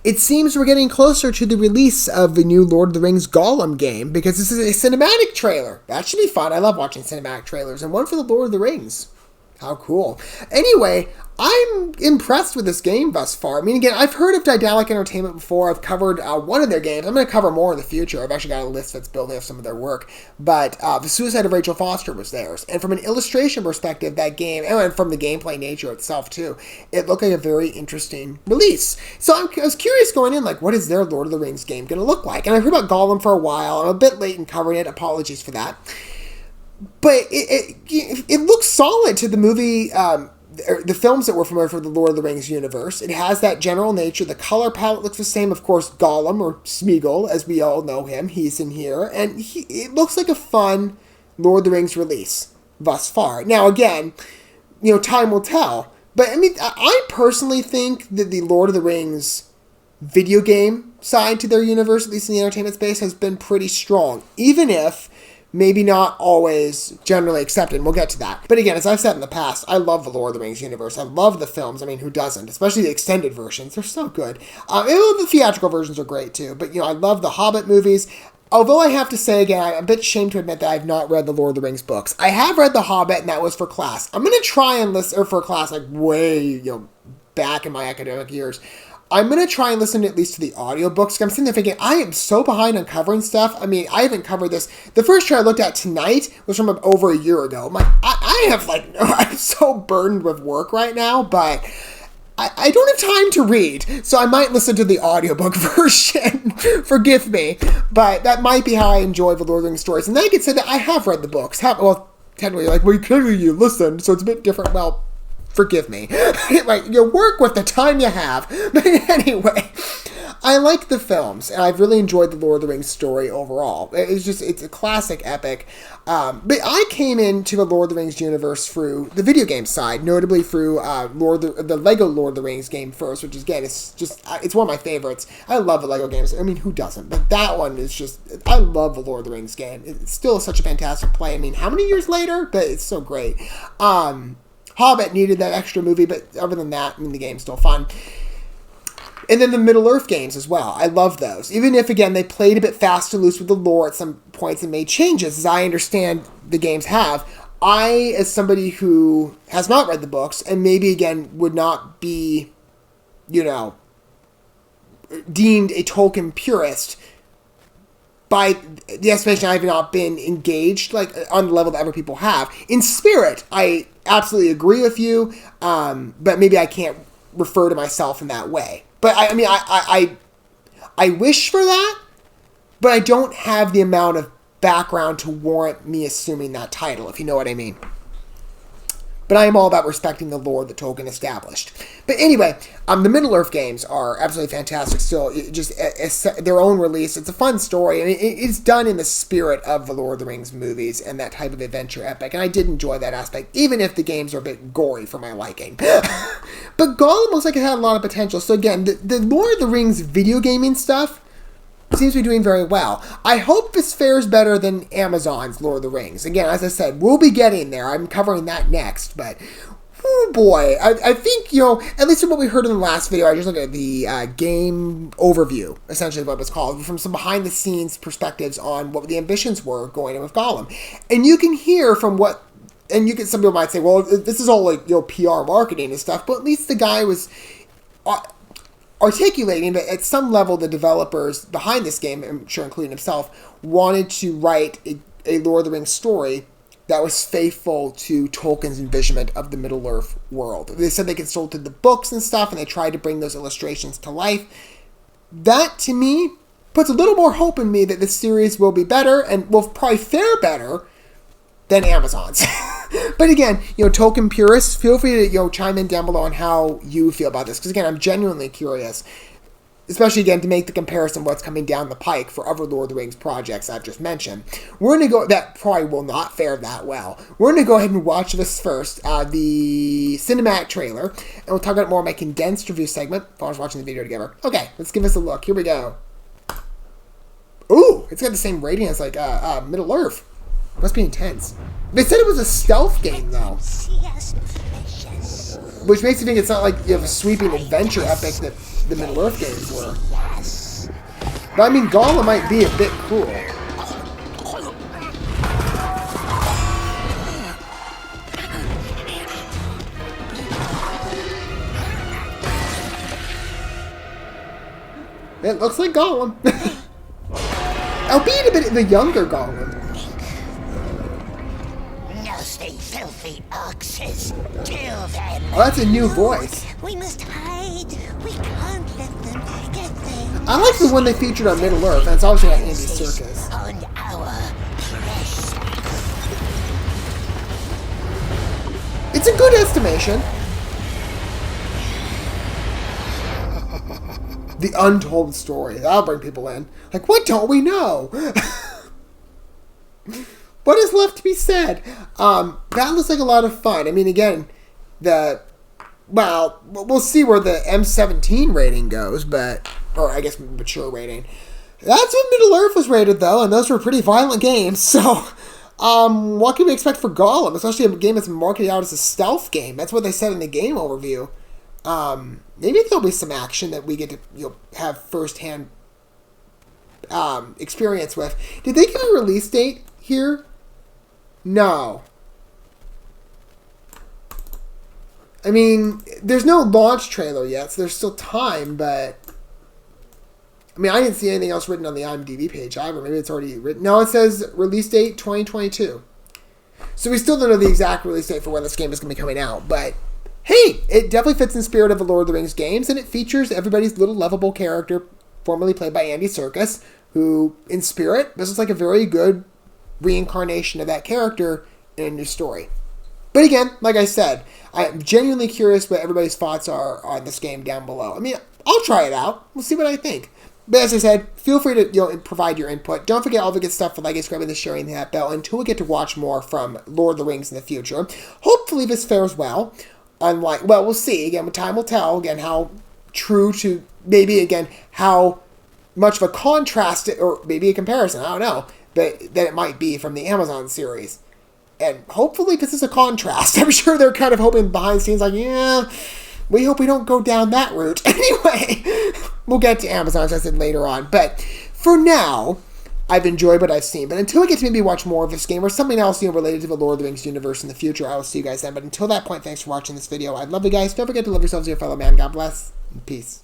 It seems we're getting closer to the release of the new Lord of the Rings Gollum game, because this is a cinematic trailer. That should be fun. I love watching cinematic trailers, and one for the Lord of the Rings. How cool. Anyway, I'm impressed with this game thus far. I mean, again, I've heard of Daedalic Entertainment before. I've covered one of their games. I'm going to cover more in the future. I've actually got a list that's building up some of their work. But The Suicide of Rachel Foster was theirs. And from an illustration perspective, that game, and from the gameplay nature itself too, it looked like a very interesting release. So I was curious going in, like, what is their Lord of the Rings game going to look like? And I've heard about Gollum for a while. I'm a bit late in covering it. Apologies for that. But it looks solid to the movie, the films that we're familiar for the Lord of the Rings universe. It has that general nature. The color palette looks the same. Of course, Gollum, or Smeagol, as we all know him, he's in here. And it looks like a fun Lord of the Rings release thus far. Now, again, time will tell. But, I mean, I personally think that the Lord of the Rings video game side to their universe, at least in the entertainment space, has been pretty strong. Even if maybe not always generally accepted, and we'll get to that. But again, as I've said in the past, I love the Lord of the Rings universe. I love the films. I mean, who doesn't? Especially the extended versions. They're so good. The theatrical versions are great too. But, I love the Hobbit movies. Although I have to say, again, I'm a bit ashamed to admit that I've not read the Lord of the Rings books. I have read the Hobbit, and that was for class. I'm going to try and listen, or for class, like way, back in my academic years. I'm going to try and listen at least to the audiobooks. I'm sitting there thinking, I am so behind on covering stuff. I mean, I haven't covered this. The first trailer I looked at tonight was from over a year ago. I'm like, I'm so burdened with work right now, but I don't have time to read. So I might listen to the audiobook version. Forgive me. But that might be how I enjoy the Lord of the Rings stories. And then I could say that I have read the books. Technically, clearly you listened, so it's a bit different. Well, forgive me. Right, you work with the time you have. But anyway, I like the films, and I've really enjoyed the Lord of the Rings story overall. It's a classic epic. But I came into the Lord of the Rings universe through the video game side, notably through the Lego Lord of the Rings game first, which is, again, it's one of my favorites. I love the Lego games. I mean, who doesn't? But that one is I love the Lord of the Rings game. It's still such a fantastic play. I mean, how many years later? But it's so great. Hobbit needed that extra movie, but other than that, I mean, the game's still fun. And then the Middle-earth games as well. I love those. Even if, again, they played a bit fast and loose with the lore at some points and made changes, as I understand the games have. I, as somebody who has not read the books, and maybe, again, would not be, deemed a Tolkien purist, by the estimation, I have not been engaged on the level that other people have. In spirit, I absolutely agree with you, but maybe I can't refer to myself in that way. But I wish for that, but I don't have the amount of background to warrant me assuming that title, if you know what I mean. But I am all about respecting the lore that Tolkien established. But anyway, the Middle-earth games are absolutely fantastic still. Their own release. It's a fun story. I mean, it's done in the spirit of the Lord of the Rings movies and that type of adventure epic. And I did enjoy that aspect, even if the games are a bit gory for my liking. But Gollum looks like it had a lot of potential. So again, the Lord of the Rings video gaming stuff seems to be doing very well. I hope this fares better than Amazon's Lord of the Rings. Again, as I said, we'll be getting there. I'm covering that next, but oh boy, I think, at least from what we heard in the last video, I just looked at the game overview, essentially what it was called, from some behind-the-scenes perspectives on what the ambitions were going in with Gollum. And you can hear from some people might say, well, this is all PR marketing and stuff, but at least the guy was articulating that at some level the developers behind this game, I'm sure including himself, wanted to write a Lord of the Rings story that was faithful to Tolkien's envisionment of the Middle-earth world. They said they consulted the books and stuff, and they tried to bring those illustrations to life. That, to me, puts a little more hope in me that this series will be better, and will probably fare better than Amazon's. But again, Tolkien purists, feel free to chime in down below on how you feel about this. Because again, I'm genuinely curious. Especially again, to make the comparison what's coming down the pike for other Lord of the Rings projects I've just mentioned. We're going to go, that probably will not fare that well. We're going to go ahead and watch this first, the cinematic trailer. And we'll talk about it more in my condensed review segment. If I was watching the video together. Okay, let's give this a look. Here we go. Ooh, it's got the same rating as Middle-earth. Must be intense. They said it was a stealth game, though. Which makes you think it's not like you have a sweeping adventure epic that the Middle-earth games were. But I mean, Gollum might be a bit cool. It looks like Gollum. Albeit a bit the younger Gollum. Nasty, filthy oxes. Till then. Oh, that's a new voice. We must hide. We can't let them get there. I like the one they featured on Middle-earth. That's obviously got Andy Serkis. On our flesh. It's a good estimation. The untold story. That'll bring people in. Like, what don't we know? What is left to be said? That looks like a lot of fun. I mean, again, well, we'll see where the M17 rating goes, or I guess mature rating. That's what Middle-earth was rated, though, and those were pretty violent games. So, what can we expect for Gollum? Especially a game that's marketed out as a stealth game. That's what they said in the game overview. Maybe there'll be some action that we get to have firsthand experience with. Did they give a release date here? No. I mean, there's no launch trailer yet, so there's still time, but I mean, I didn't see anything else written on the IMDb page either. Maybe it's already written. No, it says release date 2022. So we still don't know the exact release date for when this game is going to be coming out, but hey, it definitely fits in the spirit of the Lord of the Rings games, and it features everybody's little lovable character, formerly played by Andy Serkis, who, in spirit, this is like a very good reincarnation of that character in a new story. But again, like I said, I'm genuinely curious what everybody's thoughts are on this game down below. I mean, I'll try it out. We'll see what I think. But as I said, feel free to provide your input. Don't forget all the good stuff for like, subscribing, and sharing that bell until we get to watch more from Lord of the Rings in the future. Hopefully this fares well. Unlike, well, we'll see. Again, time will tell. Again, how true to, maybe, again, how much of a contrast, or maybe a comparison, I don't know, but that it might be from the Amazon series. And hopefully this is a contrast. I'm sure they're kind of hoping behind the scenes, like, yeah, we hope we don't go down that route. Anyway, we'll get to Amazon, as I said, later on. But for now, I've enjoyed what I've seen. But until I get to maybe watch more of this game or something else, related to the Lord of the Rings universe in the future, I will see you guys then. But until that point, thanks for watching this video. I love you guys. Don't forget to love yourselves, your fellow man. God bless, and peace.